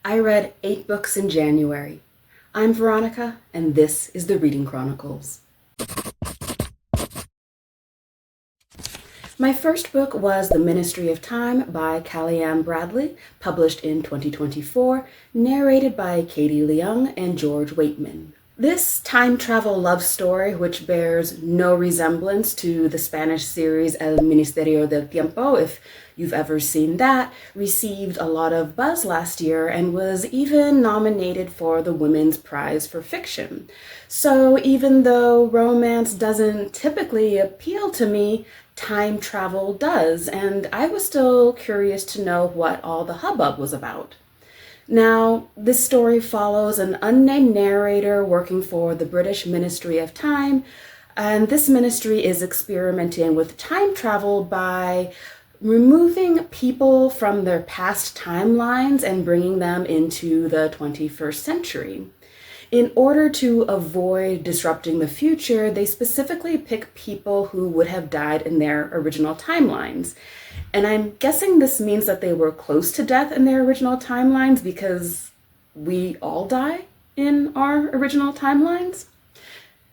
I read 8 books in January. I'm Veronica, and this is the Reading Chronicles. My first book was The Ministry of Time by Kaliane Bradley, published in 2024, narrated by Katie Leung and George Waitman. This time travel love story, which bears no resemblance to the Spanish series El Ministerio del Tiempo, if you've ever seen that, received a lot of buzz last year and was even nominated for the Women's Prize for Fiction. So even though romance doesn't typically appeal to me, time travel does, and I was still curious to know what all the hubbub was about. Now, this story follows an unnamed narrator working for the British Ministry of Time, and this ministry is experimenting with time travel by removing people from their past timelines and bringing them into the 21st century. In order to avoid disrupting the future, they specifically pick people who would have died in their original timelines. And I'm guessing this means that they were close to death in their original timelines because we all die in our original timelines.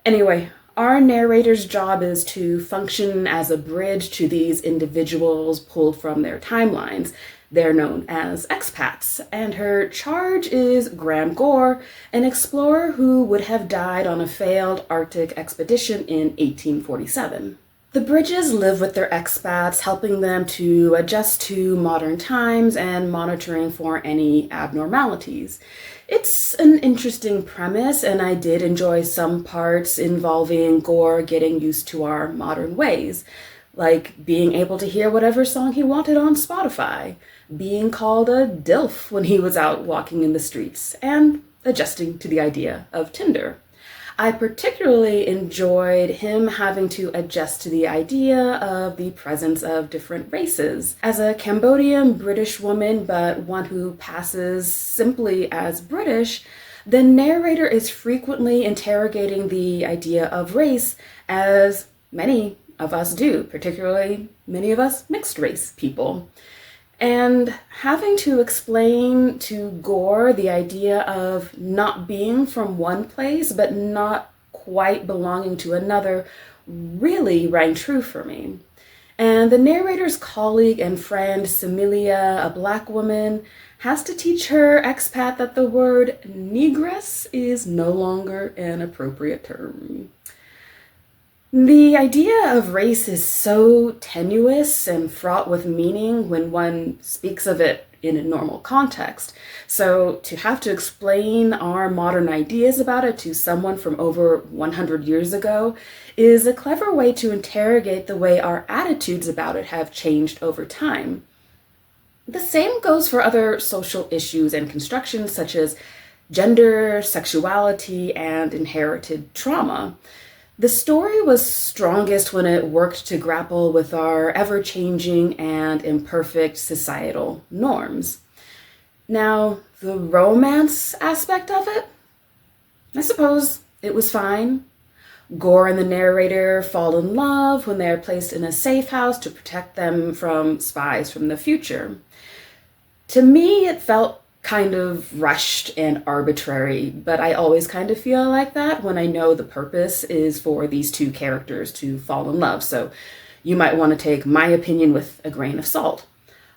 Anyway, our narrator's job is to function as a bridge to these individuals pulled from their timelines. They're known as expats, and her charge is Graham Gore, an explorer who would have died on a failed Arctic expedition in 1847. The Bridges live with their expats, helping them to adjust to modern times and monitoring for any abnormalities. It's an interesting premise, and I did enjoy some parts involving Gore getting used to our modern ways, like being able to hear whatever song he wanted on Spotify, being called a DILF when he was out walking in the streets, and adjusting to the idea of Tinder. I particularly enjoyed him having to adjust to the idea of the presence of different races. As a Cambodian British woman, but one who passes simply as British, the narrator is frequently interrogating the idea of race, as many of us do, particularly many of us mixed race people. And having to explain to Gore the idea of not being from one place but not quite belonging to another really rang true for me. And the narrator's colleague and friend, Samilia, a Black woman, has to teach her expat that the word negress is no longer an appropriate term. The idea of race is so tenuous and fraught with meaning when one speaks of it in a normal context. So to have to explain our modern ideas about it to someone from over 100 years ago is a clever way to interrogate the way our attitudes about it have changed over time. The same goes for other social issues and constructions such as gender, sexuality, and inherited trauma. The story was strongest when it worked to grapple with our ever-changing and imperfect societal norms. Now, the romance aspect of it, I suppose it was fine. Gore and the narrator fall in love when they are placed in a safe house to protect them from spies from the future. To me, it felt kind of rushed and arbitrary, but I always kind of feel like that when I know the purpose is for these two characters to fall in love, so you might want to take my opinion with a grain of salt.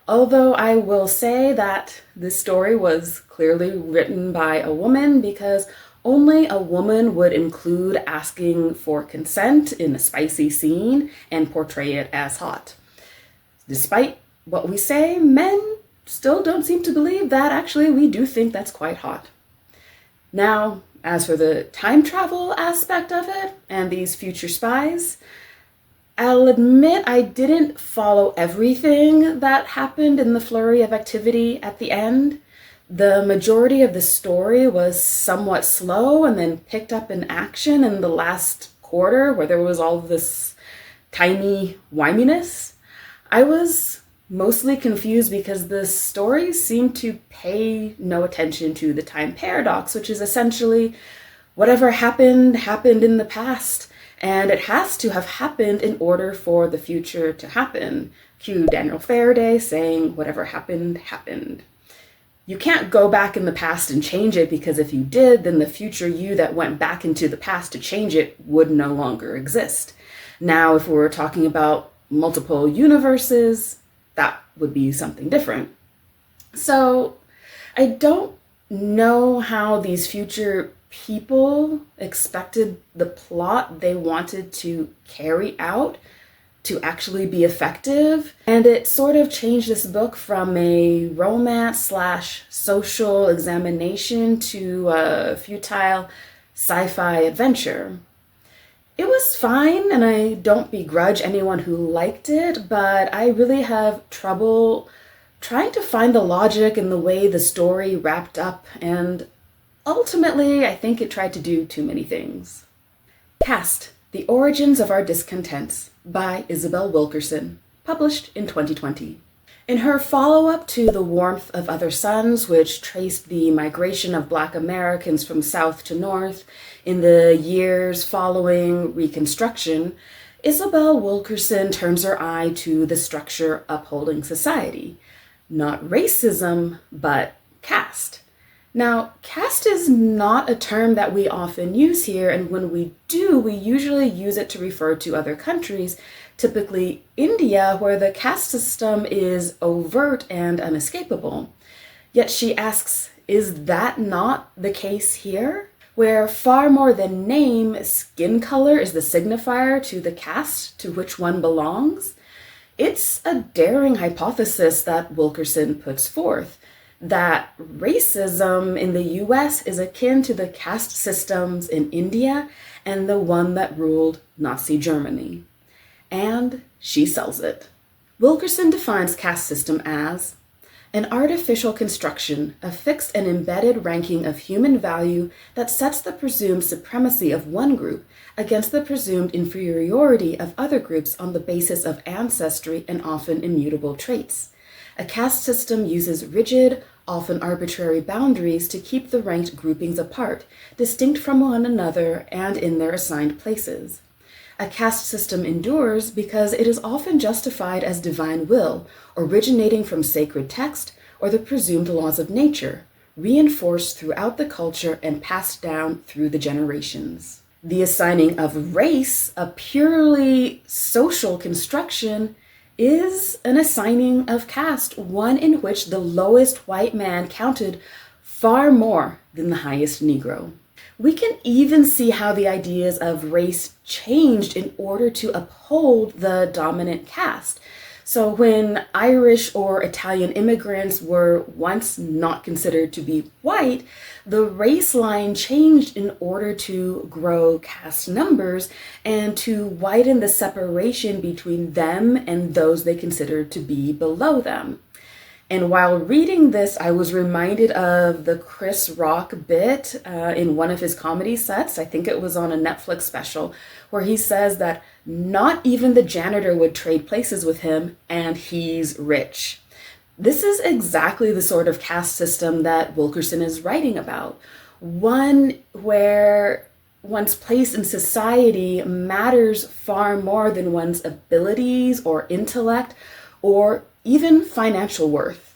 Although I will say that this story was clearly written by a woman because only a woman would include asking for consent in a spicy scene and portray it as hot. Despite what we say, men still don't seem to believe that actually we do think that's quite hot. Now, as for the time travel aspect of it and these future spies, I'll admit I didn't follow everything that happened in the flurry of activity at the end. The majority of the story was somewhat slow and then picked up in action in the last quarter where there was all this tiny whiminess. I was mostly confused because the story seemed to pay no attention to the time paradox, which is essentially whatever happened in the past, and it has to have happened in order for the future to happen. Cue Daniel Faraday saying whatever happened. You can't go back in the past and change it, because if you did, then the future you that went back into the past to change it would no longer exist. Now, if we're talking about multiple universes, that would be something different. So I don't know how these future people expected the plot they wanted to carry out to actually be effective. And it sort of changed this book from a romance/social examination to a futile sci-fi adventure. It was fine, and I don't begrudge anyone who liked it, but I really have trouble trying to find the logic in the way the story wrapped up, and ultimately, I think it tried to do too many things. Caste: The Origins of Our Discontents by Isabel Wilkerson, published in 2020. In her follow-up to The Warmth of Other Suns, which traced the migration of Black Americans from South to North in the years following Reconstruction, Isabel Wilkerson turns her eye to the structure upholding society. Not racism, but caste. Now, caste is not a term that we often use here, and when we do, we usually use it to refer to other countries, typically India, where the caste system is overt and unescapable. Yet she asks, is that not the case here? Where far more than name, skin color is the signifier to the caste to which one belongs? It's a daring hypothesis that Wilkerson puts forth, that racism in the US is akin to the caste systems in India and the one that ruled Nazi Germany. And she sells it. Wilkerson defines caste system as an artificial construction, a fixed and embedded ranking of human value that sets the presumed supremacy of one group against the presumed inferiority of other groups on the basis of ancestry and often immutable traits. A caste system uses rigid, often arbitrary boundaries to keep the ranked groupings apart, distinct from one another and in their assigned places. A caste system endures because it is often justified as divine will, originating from sacred text or the presumed laws of nature, reinforced throughout the culture and passed down through the generations. The assigning of race, a purely social construction, is an assigning of caste, one in which the lowest white man counted far more than the highest Negro. We can even see how the ideas of race changed in order to uphold the dominant caste. So when Irish or Italian immigrants were once not considered to be white, the race line changed in order to grow caste numbers and to widen the separation between them and those they considered to be below them. And while reading this, I was reminded of the Chris Rock bit in one of his comedy sets. I think it was on a Netflix special, where he says that not even the janitor would trade places with him, and he's rich. This is exactly the sort of caste system that Wilkerson is writing about. One where one's place in society matters far more than one's abilities or intellect or even financial worth.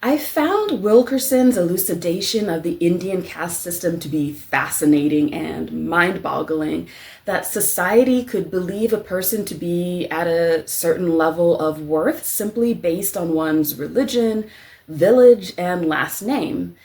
I found Wilkerson's elucidation of the Indian caste system to be fascinating and mind-boggling, that society could believe a person to be at a certain level of worth simply based on one's religion, village, and last name.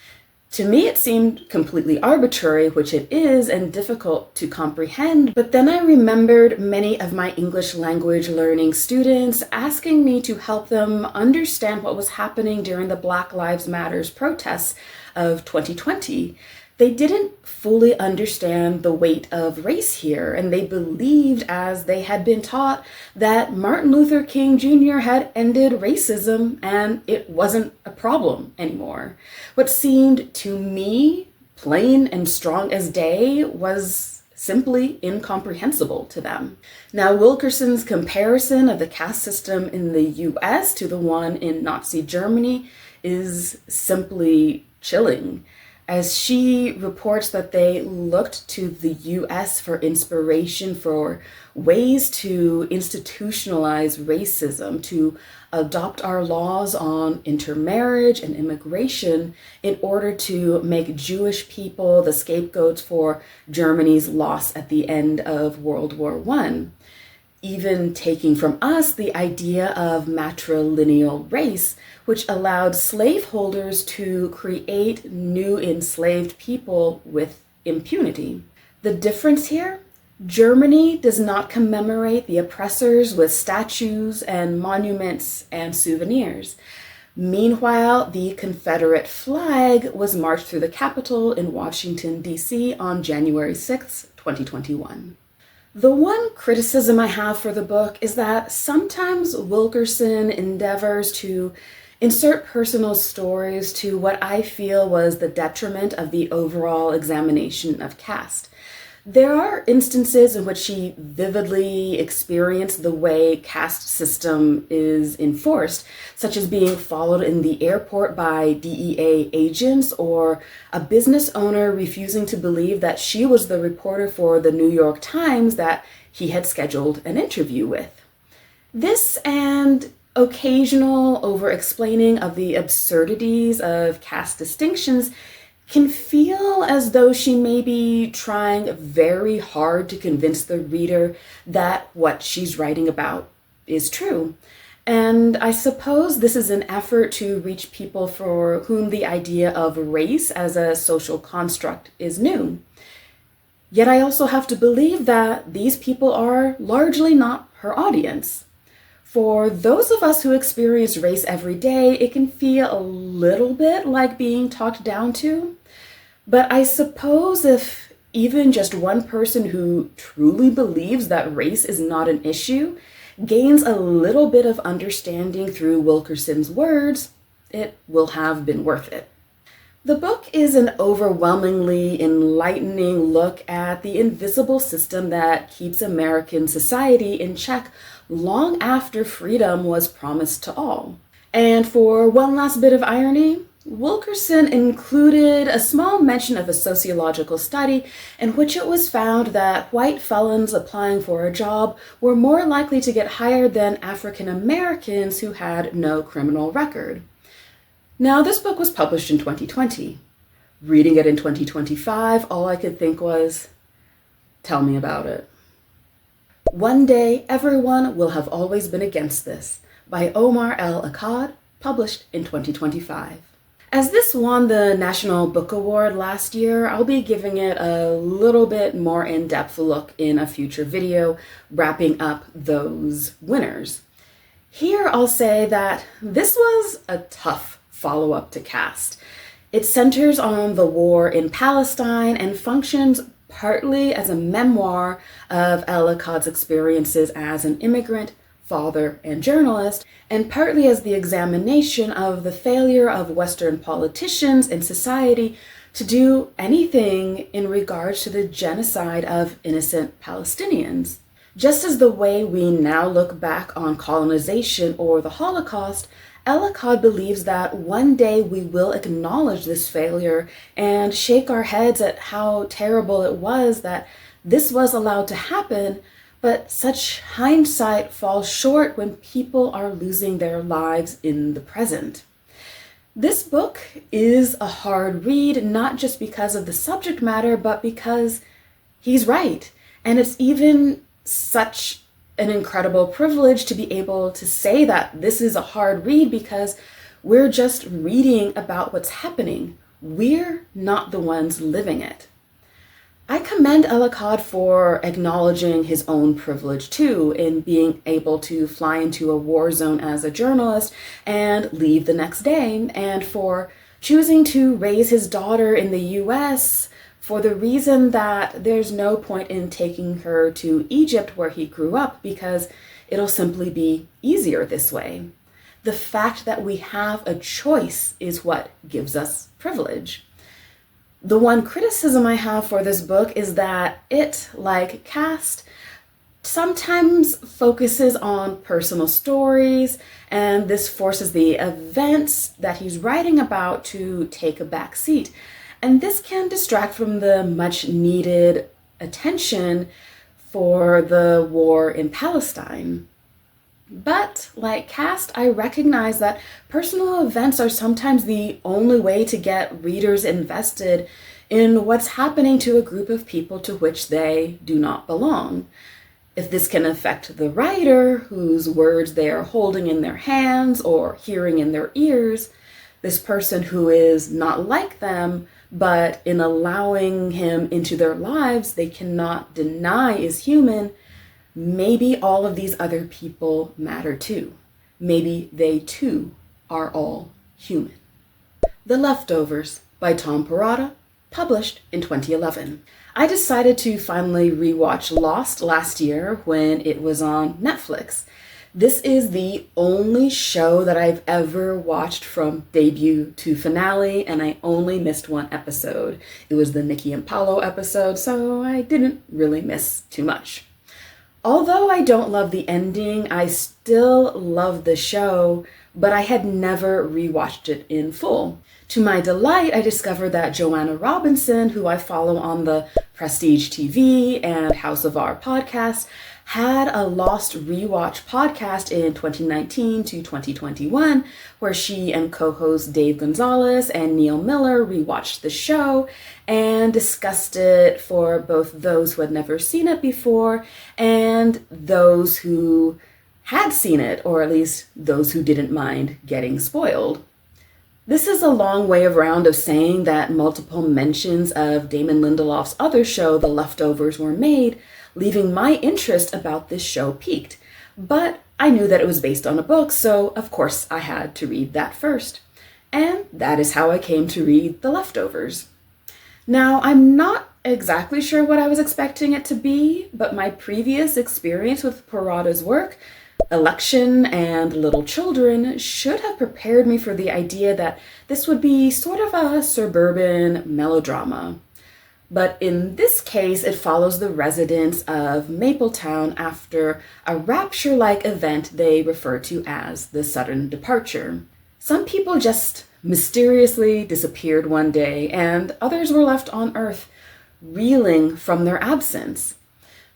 To me, it seemed completely arbitrary, which it is, and difficult to comprehend. But then I remembered many of my English language learning students asking me to help them understand what was happening during the Black Lives Matter protests of 2020. They didn't fully understand the weight of race here, and they believed, as they had been taught, that Martin Luther King Jr. had ended racism and it wasn't a problem anymore. What seemed to me plain and strong as day was simply incomprehensible to them. Now, Wilkerson's comparison of the caste system in the US to the one in Nazi Germany is simply chilling. as she reports that they looked to the US for inspiration for ways to institutionalize racism, to adopt our laws on intermarriage and immigration in order to make Jewish people the scapegoats for Germany's loss at the end of World War I. Even taking from us the idea of matrilineal race, which allowed slaveholders to create new enslaved people with impunity. The difference here? Germany does not commemorate the oppressors with statues and monuments and souvenirs. Meanwhile, the Confederate flag was marched through the Capitol in Washington, D.C. on January 6, 2021. The one criticism I have for the book is that sometimes Wilkerson endeavors to insert personal stories to what I feel was the detriment of the overall examination of caste. There are instances in which she vividly experienced the way caste system is enforced, such as being followed in the airport by DEA agents or a business owner refusing to believe that she was the reporter for the New York Times that he had scheduled an interview with. This and occasional over-explaining of the absurdities of caste distinctions can feel as though she may be trying very hard to convince the reader that what she's writing about is true. And I suppose this is an effort to reach people for whom the idea of race as a social construct is new. Yet I also have to believe that these people are largely not her audience. For those of us who experience race every day, it can feel a little bit like being talked down to. But I suppose if even just one person who truly believes that race is not an issue gains a little bit of understanding through Wilkerson's words, it will have been worth it. The book is an overwhelmingly enlightening look at the invisible system that keeps American society in check long after freedom was promised to all. And for one last bit of irony, Wilkerson included a small mention of a sociological study in which it was found that white felons applying for a job were more likely to get hired than African Americans who had no criminal record. Now, this book was published in 2020. Reading it in 2025, all I could think was, tell me about it. One Day, Everyone Will Have Always Been Against This by Omar El-Akkad, published in 2025. As this won the National Book Award last year, I'll be giving it a little bit more in-depth look in a future video, wrapping up those winners. Here I'll say that this was a tough follow-up to Caste. It centers on the war in Palestine and functions partly as a memoir of El-Akkad's experiences as an immigrant, father, and journalist, and partly as the examination of the failure of Western politicians and society to do anything in regards to the genocide of innocent Palestinians. Just as the way we now look back on colonization or the Holocaust, El-Akkad believes that one day we will acknowledge this failure and shake our heads at how terrible it was that this was allowed to happen, but such hindsight falls short when people are losing their lives in the present. This book is a hard read, not just because of the subject matter, but because he's right. And it's even such an incredible privilege to be able to say that this is a hard read because we're just reading about what's happening. We're not the ones living it. I commend El-Akkad for acknowledging his own privilege too, in being able to fly into a war zone as a journalist and leave the next day, and for choosing to raise his daughter in the US for the reason that there's no point in taking her to Egypt where he grew up because it'll simply be easier this way. The fact that we have a choice is what gives us privilege. The one criticism I have for this book is that it, like Caste, sometimes focuses on personal stories, and this forces the events that he's writing about to take a back seat. And this can distract from the much needed attention for the war in Palestine. But like Caste, I recognize that personal events are sometimes the only way to get readers invested in what's happening to a group of people to which they do not belong. If this can affect the writer, whose words they are holding in their hands or hearing in their ears, this person who is not like them, but in allowing him into their lives, they cannot deny is human, maybe all of these other people matter too. Maybe they too are all human. The Leftovers by Tom Perrotta, published in 2011. I decided to finally rewatch Lost last year when it was on Netflix. This is the only show that I've ever watched from debut to finale, and I only missed one episode. It was the Nikki and Paolo episode, so I didn't really miss too much. Although I don't love the ending, I still love the show, but I had never rewatched it in full. To my delight, I discovered that Joanna Robinson, who I follow on the Prestige TV and House of R podcast, had a Lost Rewatch podcast in 2019 to 2021, where she and co-host Dave Gonzalez and Neil Miller rewatched the show and discussed it for both those who had never seen it before and those who had seen it, or at least those who didn't mind getting spoiled. This is a long way around of saying that multiple mentions of Damon Lindelof's other show, The Leftovers, were made, leaving my interest about this show piqued. But I knew that it was based on a book, so of course I had to read that first. And that is how I came to read The Leftovers. Now, I'm not exactly sure what I was expecting it to be, but my previous experience with Perrotta's work, Election and Little Children, should have prepared me for the idea that this would be sort of a suburban melodrama. But in this case, it follows the residents of Mapletown after a rapture-like event they refer to as the sudden departure. Some people just mysteriously disappeared one day, and others were left on Earth, reeling from their absence.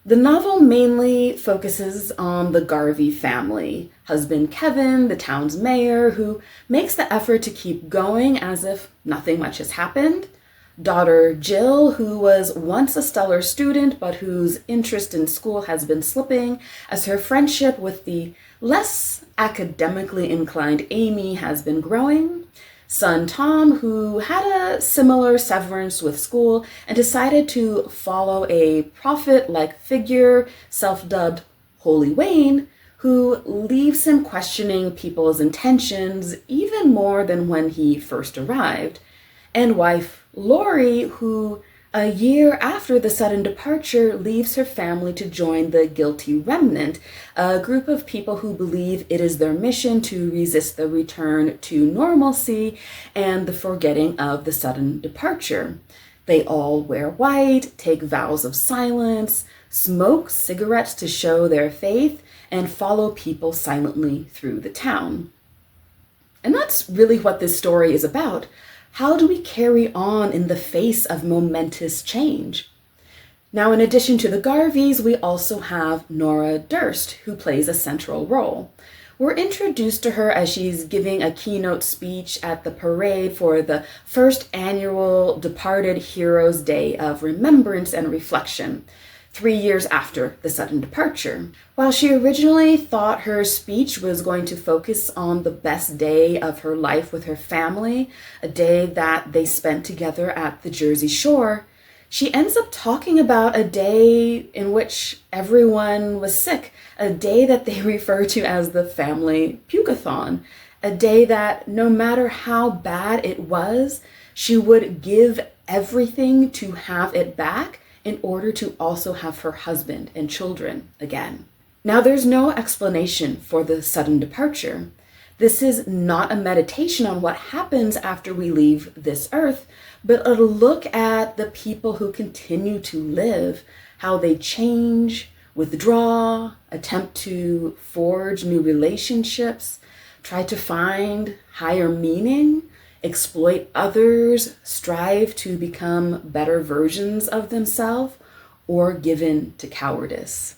The novel mainly focuses on the Garvey family, husband Kevin, the town's mayor, who makes the effort to keep going as if nothing much has happened, daughter Jill, who was once a stellar student but whose interest in school has been slipping as her friendship with the less academically inclined Amy has been growing, son Tom, who had a similar severance with school and decided to follow a prophet-like figure, self-dubbed Holy Wayne, who leaves him questioning people's intentions even more than when he first arrived, and wife Lori, who a year after the sudden departure leaves her family to join the Guilty Remnant, a group of people who believe it is their mission to resist the return to normalcy and the forgetting of the sudden departure. They all wear white, take vows of silence, smoke cigarettes to show their faith, and follow people silently through the town. And that's really what this story is about. How do we carry on in the face of momentous change? Now, in addition to the Garveys, we also have Nora Durst, who plays a central role. We're introduced to her as she's giving a keynote speech at the parade for the first annual Departed Heroes Day of Remembrance and Reflection, 3 years after the sudden departure. While she originally thought her speech was going to focus on the best day of her life with her family, a day that they spent together at the Jersey Shore, she ends up talking about a day in which everyone was sick, a day that they refer to as the family puke-a-thon, a day that no matter how bad it was, she would give everything to have it back in order to also have her husband and children again. Now, there's no explanation for the sudden departure. This is not a meditation on what happens after we leave this earth, but a look at the people who continue to live, how they change, withdraw, attempt to forge new relationships, try to find higher meaning exploit others, strive to become better versions of themselves, or given to cowardice.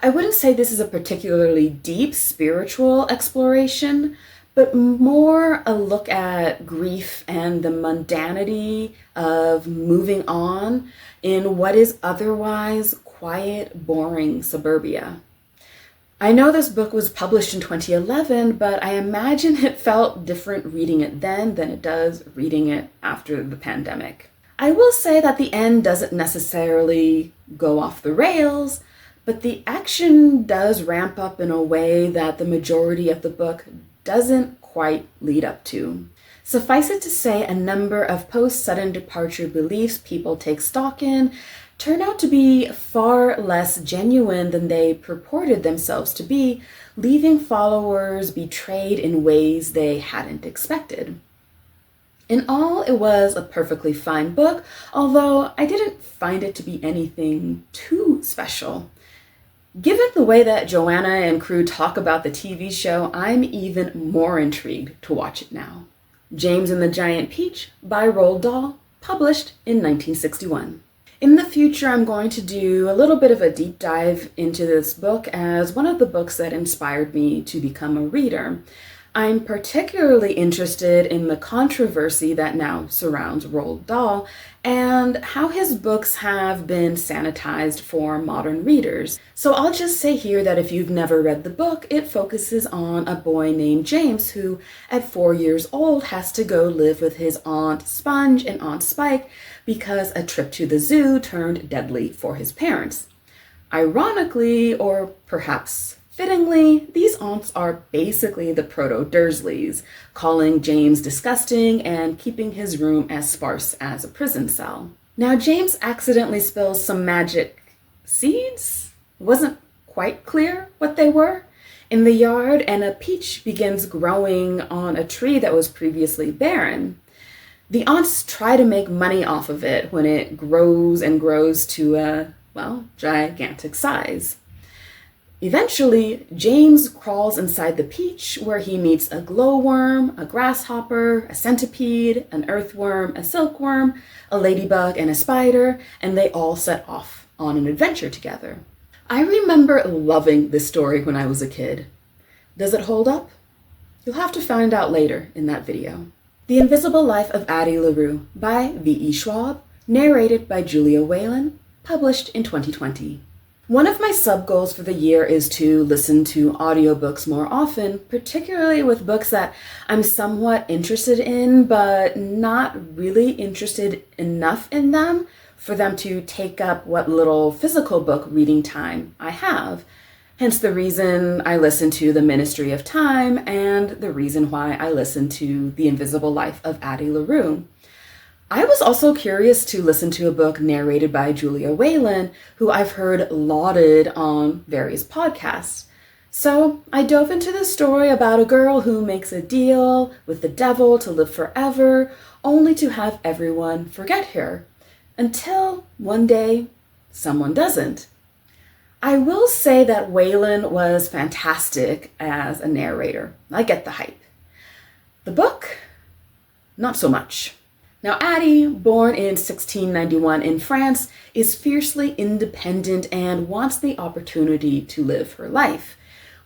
I wouldn't say this is a particularly deep spiritual exploration, but more a look at grief and the mundanity of moving on in what is otherwise quiet, boring suburbia. I know this book was published in 2011, but I imagine it felt different reading it then than it does reading it after the pandemic. I will say that the end doesn't necessarily go off the rails, but the action does ramp up in a way that the majority of the book doesn't quite lead up to. Suffice it to say, a number of post-sudden departure beliefs people take stock in turn out to be far less genuine than they purported themselves to be, leaving followers betrayed in ways they hadn't expected. In all, it was a perfectly fine book, although I didn't find it to be anything too special. Given the way that Joanna and crew talk about the TV show, I'm even more intrigued to watch it now. James and the Giant Peach by Roald Dahl, published in 1961. In the future, I'm going to do a little bit of a deep dive into this book as one of the books that inspired me to become a reader. I'm particularly interested in the controversy that now surrounds Roald Dahl and how his books have been sanitized for modern readers. So I'll just say here that if you've never read the book, it focuses on a boy named James who, at 4 years old, has to go live with his Aunt Sponge and Aunt Spike because a trip to the zoo turned deadly for his parents. Ironically, or perhaps fittingly, these aunts are basically the proto-Dursleys, calling James disgusting and keeping his room as sparse as a prison cell. Now, James accidentally spills some magic seeds? It wasn't quite clear what they were in the yard, and a peach begins growing on a tree that was previously barren. The aunts try to make money off of it when it grows and grows to a, gigantic size. Eventually, James crawls inside the peach where he meets a glowworm, a grasshopper, a centipede, an earthworm, a silkworm, a ladybug, and a spider, and they all set off on an adventure together. I remember loving this story when I was a kid. Does it hold up? You'll have to find out later in that video. The Invisible Life of Addie LaRue by V.E. Schwab, narrated by Julia Whalen, published in 2020. One of my sub-goals for the year is to listen to audiobooks more often, particularly with books that I'm somewhat interested in, but not really interested enough in them for them to take up what little physical book reading time I have. Hence the reason I listen to The Ministry of Time and the reason why I listen to The Invisible Life of Addie LaRue. I was also curious to listen to a book narrated by Julia Whalen, who I've heard lauded on various podcasts. So I dove into the story about a girl who makes a deal with the devil to live forever, only to have everyone forget her, until one day someone doesn't. I will say that Whalen was fantastic as a narrator. I get the hype. The book, not so much. Now, Addie, born in 1691 in France, is fiercely independent and wants the opportunity to live her life.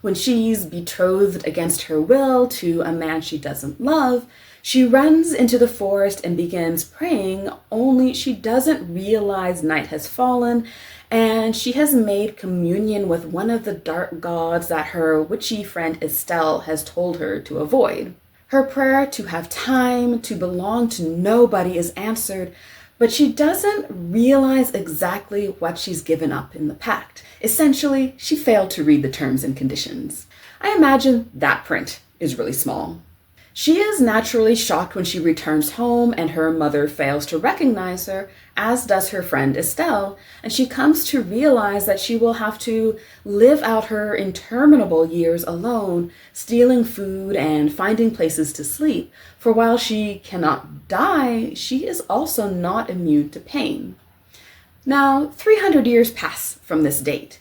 When she's betrothed against her will to a man she doesn't love, she runs into the forest and begins praying, only she doesn't realize night has fallen and she has made communion with one of the dark gods that her witchy friend Estelle has told her to avoid. Her prayer to have time, to belong to nobody is answered, but she doesn't realize exactly what she's given up in the pact. Essentially, she failed to read the terms and conditions. I imagine that print is really small. She is naturally shocked when she returns home and her mother fails to recognize her, as does her friend Estelle, and she comes to realize that she will have to live out her interminable years alone, stealing food and finding places to sleep, for while she cannot die, she is also not immune to pain. Now, 300 years pass from this date.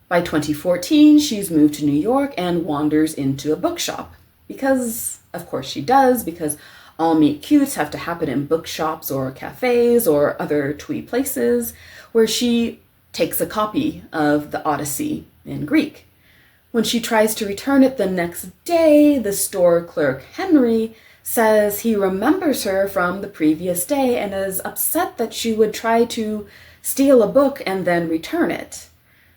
By 2014, she's moved to New York and wanders into a bookshop. Because, of course she does, because all meet cutes have to happen in bookshops or cafes or other twee places, where she takes a copy of the Odyssey in Greek. When she tries to return it the next day, the store clerk, Henry, says he remembers her from the previous day and is upset that she would try to steal a book and then return it.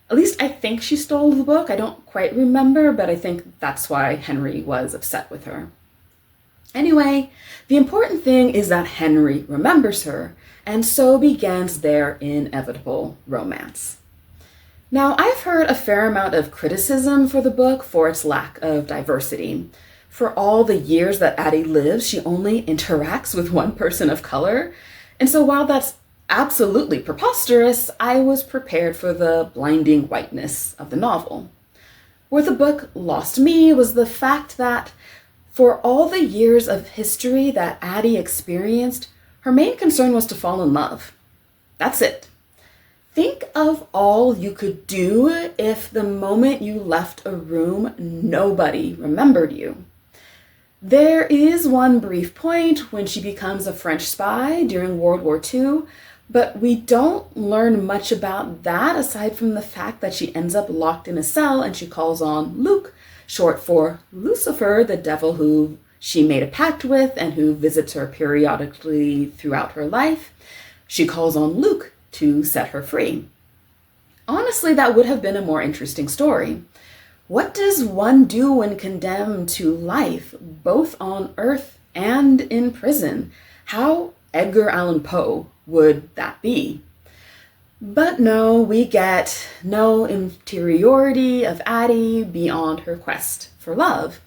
At least I think she stole the book. I don't quite remember, but I think that's why Henry was upset with her. Anyway, the important thing is that Henry remembers her, and so begins their inevitable romance. Now, I've heard a fair amount of criticism for the book for its lack of diversity. For all the years that Addie lives, she only interacts with one person of color. And so while that's absolutely preposterous, I was prepared for the blinding whiteness of the novel. Where the book lost me was the fact that for all the years of history that Addie experienced, her main concern was to fall in love. That's it. Think of all you could do if the moment you left a room, nobody remembered you. There is one brief point when she becomes a French spy during World War II, but we don't learn much about that aside from the fact that she ends up locked in a cell and she calls on Luke, short for Lucifer, the devil who she made a pact with and who visits her periodically throughout her life. She calls on Luke to set her free. Honestly, that would have been a more interesting story. What does one do when condemned to life, both on Earth and in prison? How Edgar Allan Poe would that be? But no, we get no interiority of Addie beyond her quest for love.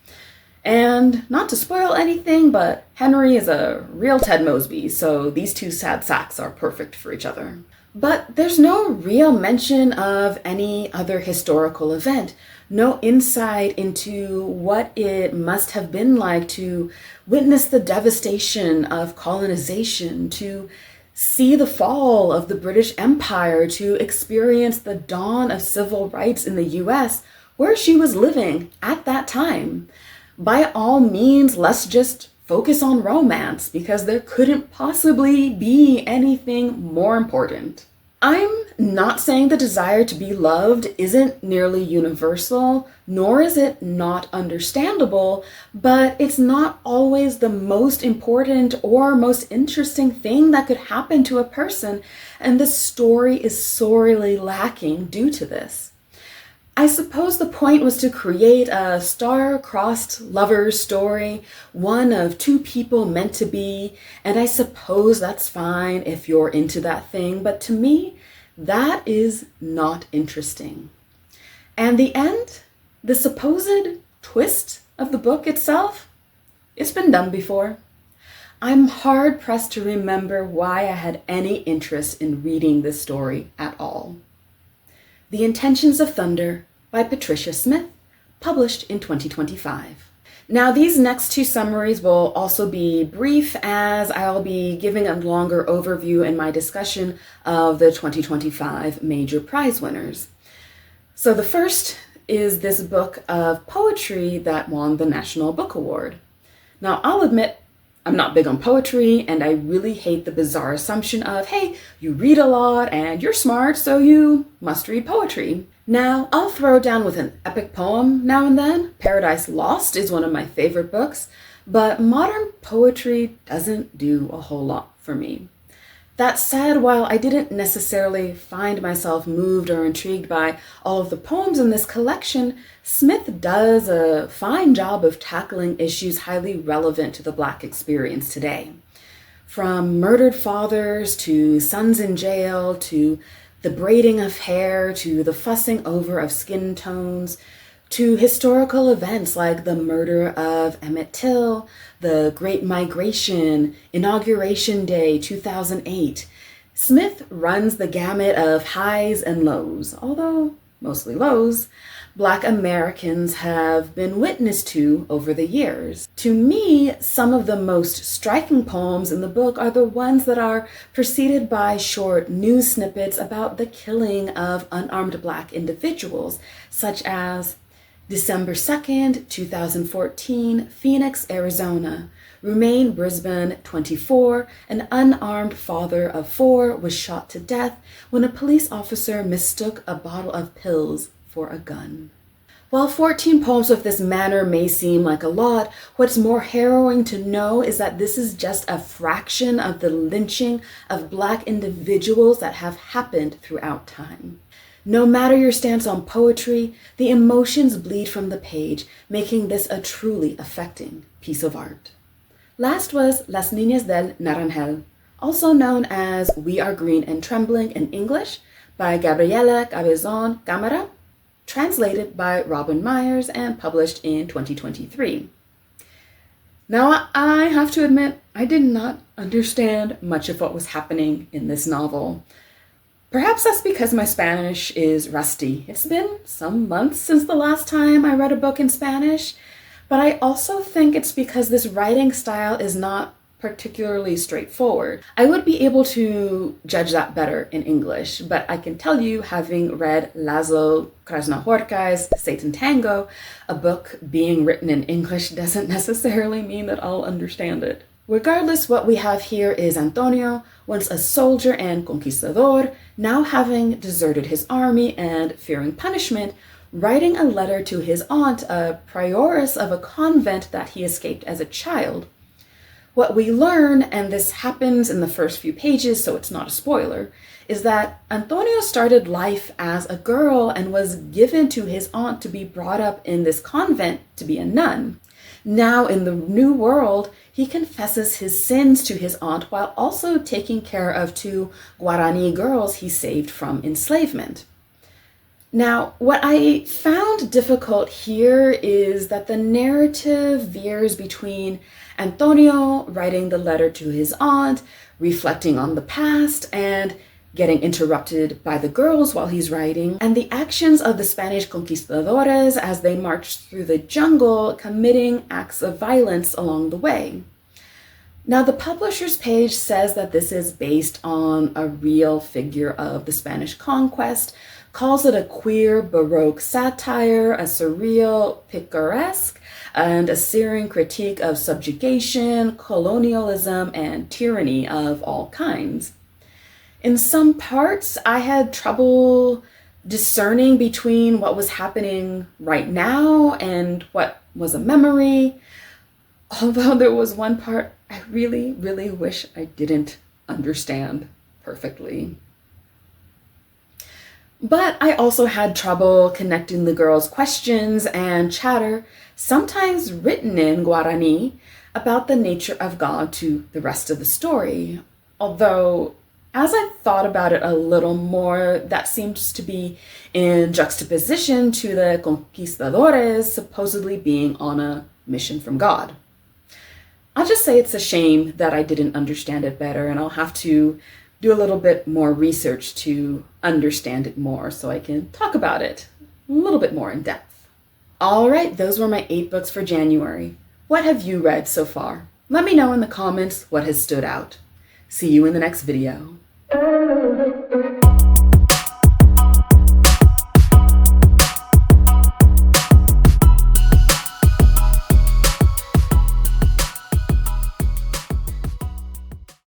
And not to spoil anything, but Henry is a real Ted Mosby, so these two sad sacks are perfect for each other. But there's no real mention of any other historical event, no insight into what it must have been like to witness the devastation of colonization, to see the fall of the British Empire, to experience the dawn of civil rights in the US, where she was living at that time. By all means, let's just focus on romance, because there couldn't possibly be anything more important. I'm not saying the desire to be loved isn't nearly universal, nor is it not understandable, but it's not always the most important or most interesting thing that could happen to a person, and the story is sorely lacking due to this. I suppose the point was to create a star-crossed lover's story, one of two people meant to be, and I suppose that's fine if you're into that thing, but to me, that is not interesting. And the end, the supposed twist of the book itself, it's been done before. I'm hard-pressed to remember why I had any interest in reading this story at all. The Intentions of Thunder by Patricia Smith, published in 2025. Now, these next two summaries will also be brief, as I'll be giving a longer overview in my discussion of the 2025 major prize winners. So the first is this book of poetry that won the National Book Award. Now, I'll admit, I'm not big on poetry, and I really hate the bizarre assumption of, hey, you read a lot and you're smart, so you must read poetry. Now, I'll throw down with an epic poem now and then. Paradise Lost is one of my favorite books, but modern poetry doesn't do a whole lot for me. That said, while I didn't necessarily find myself moved or intrigued by all of the poems in this collection, Smith does a fine job of tackling issues highly relevant to the Black experience today. From murdered fathers to sons in jail to the braiding of hair to the fussing over of skin tones to historical events like the murder of Emmett Till, the Great Migration, Inauguration Day 2008. Smith runs the gamut of highs and lows, although mostly lows, Black Americans have been witness to over the years. To me, some of the most striking poems in the book are the ones that are preceded by short news snippets about the killing of unarmed Black individuals, such as December 2nd, 2014, Phoenix, Arizona. Romain Brisbane, 24, an unarmed father of 4, was shot to death when a police officer mistook a bottle of pills for a gun. While 14 poems of this manner may seem like a lot, what's more harrowing to know is that this is just a fraction of the lynching of Black individuals that have happened throughout time. No matter your stance on poetry, the emotions bleed from the page, making this a truly affecting piece of art. Last was Las Niñas del Naranjel, also known as We Are Green and Trembling in English, by Gabriela Cabezón Cámara, translated by Robin Myers and published in 2023. Now, I have to admit, I did not understand much of what was happening in this novel. Perhaps that's because my Spanish is rusty. It's been some months since the last time I read a book in Spanish, but I also think it's because this writing style is not particularly straightforward. I would be able to judge that better in English, but I can tell you, having read Laszlo Krasznahorkai's Satan Tango, a book being written in English doesn't necessarily mean that I'll understand it. Regardless, what we have here is Antonio, once a soldier and conquistador, now having deserted his army and fearing punishment, writing a letter to his aunt, a prioress of a convent that he escaped as a child. What we learn, and this happens in the first few pages, so it's not a spoiler, is that Antonio started life as a girl and was given to his aunt to be brought up in this convent to be a nun. Now in the new world, he confesses his sins to his aunt while also taking care of 2 Guarani girls he saved from enslavement. Now, what I found difficult here is that the narrative veers between Antonio writing the letter to his aunt, reflecting on the past, and getting interrupted by the girls while he's writing, and the actions of the Spanish conquistadores as they marched through the jungle, committing acts of violence along the way. Now, the publisher's page says that this is based on a real figure of the Spanish conquest, calls it a queer Baroque satire, a surreal picaresque, and a searing critique of subjugation, colonialism, and tyranny of all kinds. In some parts, I had trouble discerning between what was happening right now and what was a memory, although there was one part I really, really wish I didn't understand perfectly. But I also had trouble connecting the girls' questions and chatter, sometimes written in Guarani, about the nature of God to the rest of the story. Although, as I thought about it a little more, that seems to be in juxtaposition to the conquistadores supposedly being on a mission from God. I'll just say it's a shame that I didn't understand it better, and I'll have to do a little bit more research to understand it more so I can talk about it a little bit more in depth. All right, those were my 8 books for January. What have you read so far? Let me know in the comments what has stood out. See you in the next video.